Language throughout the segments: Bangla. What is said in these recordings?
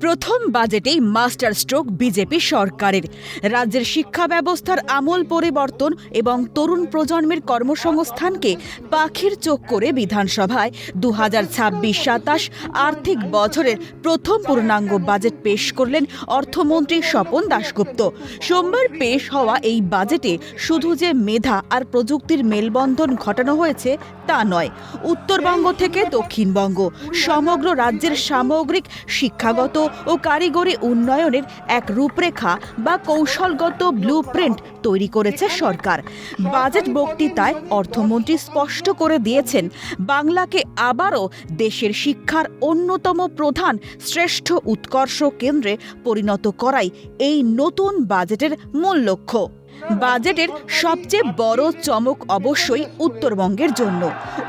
প্রথম বাজেটেই মাস্টার স্ট্রোক বিজেপি সরকারের। রাজ্যের শিক্ষা ব্যবস্থার আমূল পরিবর্তন এবং তরুণ প্রজন্মের কর্মসংস্থানকে পাখির চোখ করে বিধানসভায় 2026-27 আর্থিক বছরের প্রথম পূর্ণাঙ্গ বাজেট পেশ করলেন অর্থমন্ত্রী স্বপন দাশগুপ্ত। সোমবার পেশ হওয়া এই বাজেটে শুধু যে মেধা আর প্রযুক্তির মেলবন্ধন ঘটানো হয়েছে তা নয়, উত্তরবঙ্গ থেকে দক্ষিণবঙ্গ সমগ্র রাজ্যের সামগ্রিক শিক্ষাগত ও কারিগরি উন্নয়নের এক রূপরেখা বা কৌশলগত ব্লুপ্রিন্ট তৈরি করেছে সরকার। বাজেট বক্তৃতায় অর্থমন্ত্রী স্পষ্ট করে দিয়েছেন, বাংলাকে আবারও দেশের শিক্ষার অন্যতম প্রধান শ্রেষ্ঠ উৎকর্ষ কেন্দ্রে পরিণত করাই এই নতুন বাজেটের মূল লক্ষ্য। বাজেটের সবচেয়ে বড় চমক অবশ্যই উত্তরবঙ্গের জন্য।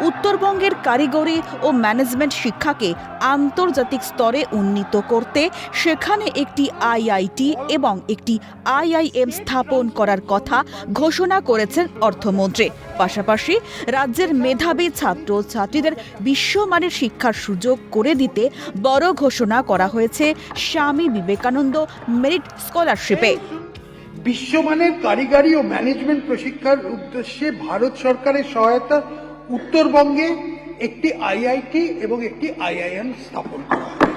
উত্তরবঙ্গের কারিগরি ও ম্যানেজমেন্ট শিক্ষাকে আন্তর্জাতিক স্তরে উন্নীত করতে সেখানে একটি আইআইটি এবং একটি আইআইএম স্থাপন করার কথা ঘোষণা করেছেন অর্থমন্ত্রী। পাশাপাশি রাজ্যের মেধাবী ছাত্র ছাত্রীদের বিশ্বমানের শিক্ষার সুযোগ করে দিতে বড় ঘোষণা করা হয়েছে স্বামী বিবেকানন্দ মেরিট স্কলারশিপে। বিশ্বমানের কারিগরি ও ম্যানেজমেন্ট প্রশিক্ষার উদ্দেশ্যে ভারত সরকারের সহায়তা উত্তরবঙ্গে একটি আইআইটি এবং একটি আইআইএম স্থাপন করা হবে।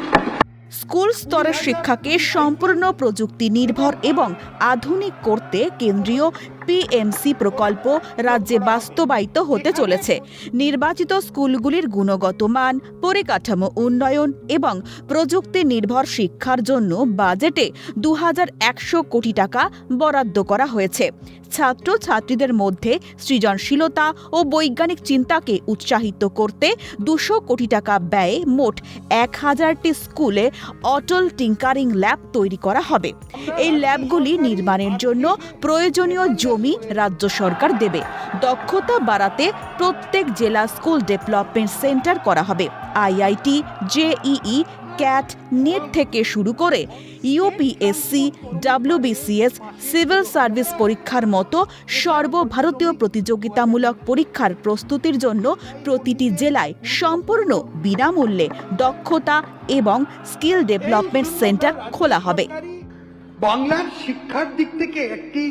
স্কুল স্তরের শিক্ষাকে সম্পূর্ণ প্রযুক্তি নির্ভর এবং আধুনিক করতে কেন্দ্রীয় পিএমসি প্রকল্প রাজ্যে বাস্তবায়িত হতে চলেছে। নির্বাচিত স্কুলগুলির গুণগত মান, পরিকাঠামো উন্নয়ন এবং প্রযুক্তি নির্ভর শিক্ষার জন্য বাজেটে 2100 কোটি টাকা বরাদ্দ করা হয়েছে। ছাত্র ছাত্রীদের মধ্যে সৃজনশীলতা ও বৈজ্ঞানিক চিন্তাকে উৎসাহিত করতে 200 কোটি টাকা ব্যয়ে মোট 1000টি স্কুলে অটল টিঙ্কারিং ল্যাব তৈরি করা হবে। এই ল্যাবগুলি নির্মাণের জন্য প্রয়োজনীয় জমি রাজ্য সরকার দেবে। দক্ষতা বাড়াতে প্রত্যেক জেলা স্কুল ডেভেলপমেন্ট সেন্টার করা হবে। আইআইটি, জেইই, ক্যাট, নেট থেকে শুরু করে ইউপিএসসি, ডাব্লিউবিসিএস, সিভিল সার্ভিস পরীক্ষার মতো সর্বভারতীয় প্রতিযোগিতামূলক পরীক্ষার প্রস্তুতির জন্য প্রতিটি জেলায় সম্পূর্ণ বিনামূল্যে দক্ষতা এবং স্কিল ডেভেলপমেন্ট সেন্টার খোলা হবে। বাংলার শিক্ষার দিক থেকে একটি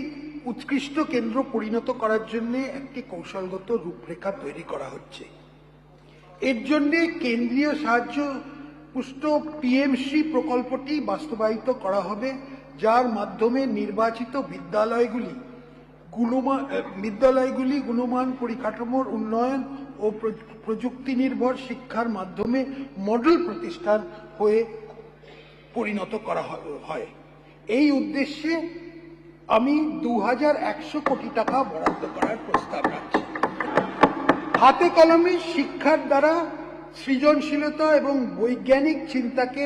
উৎকৃষ্ট কেন্দ্র পরিণত করার জন্য একটি কৌশলগত রূপরেখা তৈরি করা হচ্ছে। এর জন্য কেন্দ্রীয় সাহায্য পুষ্ট পিএমসি প্রকল্পটি বাস্তবায়িত করা হবে, যার মাধ্যমে নির্বাচিত বিদ্যালয়গুলি গুণমান পরিকাঠামোর উন্নয়ন ও প্রযুক্তি নির্ভর শিক্ষার মাধ্যমে মডেল প্রতিষ্ঠান হয়ে পরিণত করা হয়। এই উদ্দেশ্যে আমি 2100 কোটি টাকা বরাদ্দ করার প্রস্তাব রাখছি। হাতে কলমে শিক্ষার দ্বারা সৃজনশীলতা এবং বৈজ্ঞানিক চিন্তাকে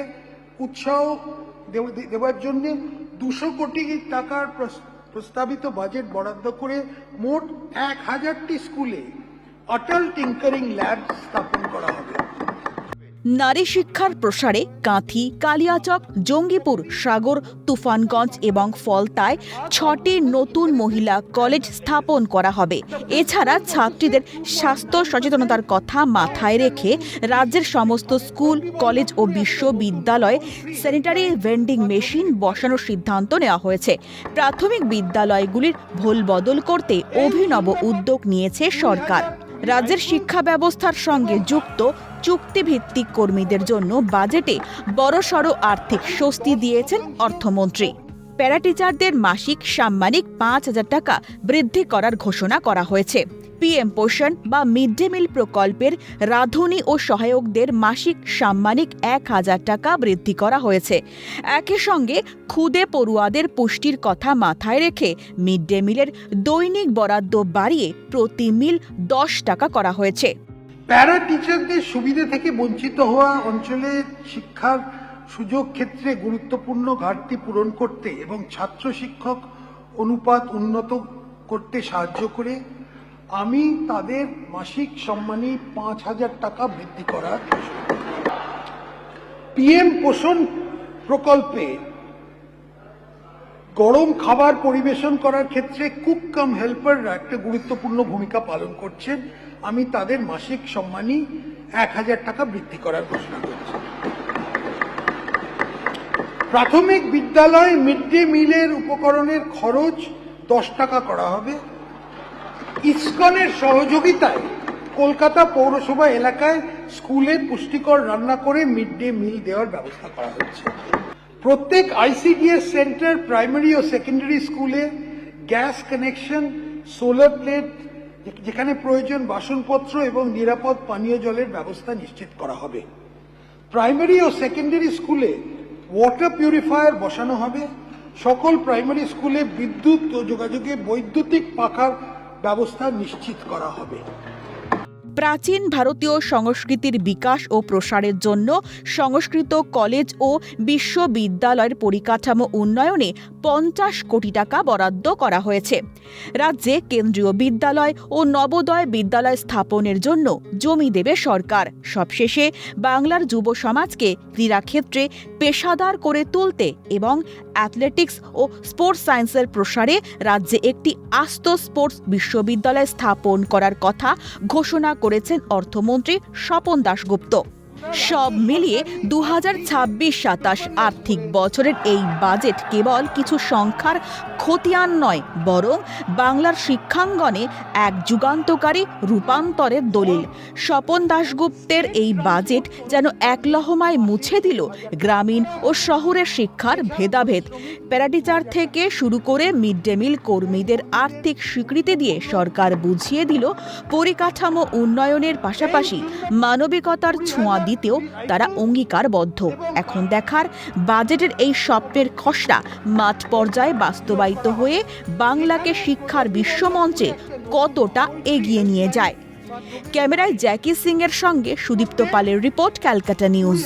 উৎসাহ দেওয়ার জন্য 200 কোটি টাকার প্রস্তাবিত বাজেট বরাদ্দ করে মোট 1000টি স্কুলে অটল টিঙ্কারিং ল্যাব স্থাপন করা হবে। নারী শিক্ষার প্রসারে কাঁথি, কালিয়াচক, জঙ্গিপুর, সাগর, তুফানগঞ্জ এবং ফলতায় 6টি নতুন মহিলা কলেজ স্থাপন করা হবে। এছাড়া ছাত্রীদের স্বাস্থ্য সচেতনতার কথা মাথায় রেখে রাজ্যের সমস্ত স্কুল, কলেজ ও বিশ্ববিদ্যালয়ে স্যানিটারি ভেন্ডিং মেশিন বসানোর সিদ্ধান্ত নেওয়া হয়েছে। প্রাথমিক বিদ্যালয়গুলির ভোল বদল করতে অভিনব উদ্যোগ নিয়েছে সরকার। রাজ্যের শিক্ষা ব্যবস্থার সঙ্গে যুক্ত চুক্তিভিত্তিক কর্মীদের জন্য বাজেটে বড়সড় আর্থিক স্বস্তি দিয়েছেন অর্থমন্ত্রী। প্যারাটিচারদের মাসিক সাম্মানিক 5000 টাকা বৃদ্ধি করার ঘোষণা করা হয়েছে। পিএম পোষণ বা মিড ডে মিল প্রকল্পের রাঁধুনি ও সহায়কদের মাসিক সাম্মানিক 1000 টাকা বৃদ্ধি করা হয়েছে। একই সঙ্গে ক্ষুদে পড়ুয়াদের পুষ্টির কথা মাথায় রেখে মিড ডে মিলের দৈনিক বরাদ্দ বাড়িয়ে প্রতি মিল 10 টাকা করা হয়েছে। প্যারা টিচারদের সুবিধা থেকে বঞ্চিত হওয়া অঞ্চলে শিক্ষার সুযোগ ক্ষেত্রে গুরুত্বপূর্ণ ঘাটতি পূরণ করতে এবং ছাত্র শিক্ষক অনুপাত উন্নত করতে সাহায্য করে আমি তাদের মাসিক সম্মানী 5000 টাকা বৃদ্ধি করার পিএম পোষণ প্রকল্পে গরম খাবার পরিবেশন করার ক্ষেত্রে কুক কাম হেল্পাররা একটা গুরুত্বপূর্ণ ভূমিকা পালন করছেন। আমি তাদের মাসিক সম্মানী 1000 টাকা বৃদ্ধি করার ঘোষণা করছি। প্রাথমিক বিদ্যালয়ে মিড ডে মিলের উপকরণের খরচ 10 টাকা করা হবে। ইসকনের সহযোগিতায় কলকাতা পৌরসভা এলাকায় স্কুলে পুষ্টিকর রান্না করে মিড ডে মিল দেওয়ার ব্যবস্থা করা হচ্ছে। প্রত্যেক আইসিডিএস সেন্টার, প্রাইমারি ও সেকেন্ডারি স্কুলে গ্যাস কানেকশন, সোলার প্লেট, যেখানে প্রয়োজন বাসনপত্র এবং নিরাপদ পানীয় জলের ব্যবস্থা নিশ্চিত করা হবে। প্রাইমারি ও সেকেন্ডারি স্কুলে ওয়াটার পিউরিফায়ার বসানো হবে। সকল প্রাইমারি স্কুলে বিদ্যুৎ ও যোগাযোগে বৈদ্যুতিক পাখার ব্যবস্থা নিশ্চিত করা হবে। প্রাচীন ভারতীয় সংস্কৃতির বিকাশ ও প্রসারের জন্য সংস্কৃত কলেজ ও বিশ্ববিদ্যালয়ের পরিকাঠামো উন্নয়নে 50 কোটি টাকা বরাদ্দ করা হয়েছে। রাজ্যে কেন্দ্রীয় বিদ্যালয় ও নবোদয় বিদ্যালয় স্থাপনের জন্য জমি দেবে সরকার। সবশেষে বাংলার যুব সমাজকে ক্রীড়াক্ষেত্রে পেশাদার করে তুলতে এবং অ্যাথলেটিক্স ও স্পোর্টস সায়েন্সের প্রসারে রাজ্যে একটি আস্ত স্পোর্টস বিশ্ববিদ্যালয় স্থাপন করার কথা ঘোষণা করেছেন অর্থমন্ত্রী স্বপন দাশগুপ্ত। সব মিলিয়ে 2026-27 আর্থিক বছরের এই বাজেট কেবল কিছু সংখ্যার খতিয়ান নয়, বরং বাংলার শিক্ষাঙ্গনে এক যুগান্তকারী রূপান্তরের দলিল। স্বপন দাশগুপ্তের এই বাজেট যেন এক লহমায় মুছে দিল গ্রামীণ ও শহরের শিক্ষার ভেদাভেদ। প্যারাটিচার থেকে শুরু করে মিড ডে মিল কর্মীদের আর্থিক স্বীকৃতি দিয়ে সরকার বুঝিয়ে দিল পরিকাঠামো উন্নয়নের পাশাপাশি মানবিকতার ছোঁয়া দিতেও তারা অঙ্গীকারবদ্ধ। এখন দেখার বাজেটের এই স্বপ্নের খসড়া মাঠ পর্যায়ে বাস্তবায়িত হয়ে বাংলাকে শিক্ষার বিশ্বমঞ্চে কতটা এগিয়ে নিয়ে যায়। ক্যামেরায় জ্যাকি সিং এর সঙ্গে সুদীপ্ত পালের রিপোর্ট, ক্যালকাটা নিউজ।